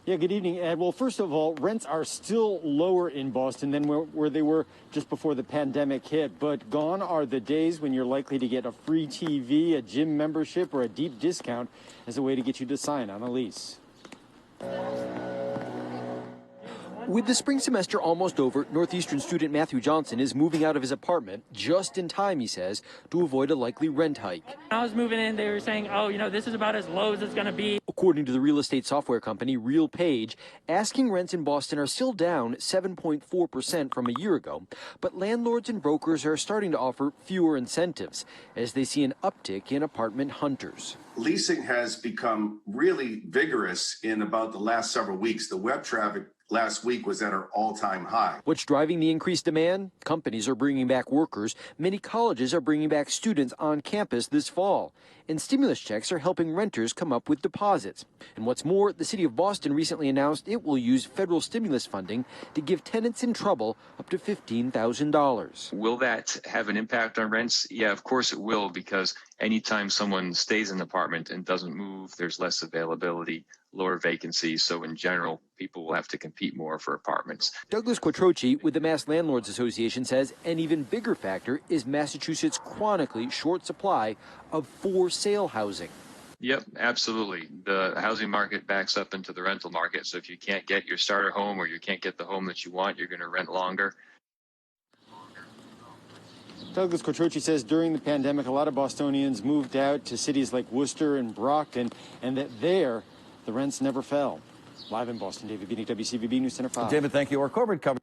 Yeah, good evening, Ed. Well, first of all, rents are still lower in Boston than where they were just before the pandemic hit. But gone are the days when you're likely to get a free TV, a gym membership, or a deep discount as a way to get you to sign on a lease. With the spring semester almost over, Northeastern student Matthew Johnson is moving out of his apartment just in time, he says, to avoid a likely rent hike. When I was moving in, they were saying, oh, this is about as low as it's going to be. According to the real estate software company RealPage, asking rents in Boston are still down 7.4% from a year ago, but landlords and brokers are starting to offer fewer incentives as they see an uptick in apartment hunters. Leasing has become really vigorous in about the last several weeks. The web traffic last week was at our all-time high. What's driving the increased demand? Companies are bringing back workers. Many colleges are bringing back students on campus this fall. And stimulus checks are helping renters come up with deposits. And what's more, the city of Boston recently announced it will use federal stimulus funding to give tenants in trouble up to $15,000. Will that have an impact on rents? Yeah, of course it will, because anytime someone stays in an apartment and doesn't move, there's less availability, lower vacancies. So in general, people will have to compete more for apartments. Douglas Quattrochi with the Mass Landlords Association says an even bigger factor is Massachusetts' chronically short supply of for-sale housing. Yep, absolutely. The housing market backs up into the rental market. So if you can't get your starter home or you can't get the home that you want, you're going to rent longer. Douglas Quattrochi says during the pandemic, a lot of Bostonians moved out to cities like Worcester and Brockton, and that there, the rents never fell. Live in Boston, David Beatty, WCVB News Center 5. David, thank you. Our corporate coverage.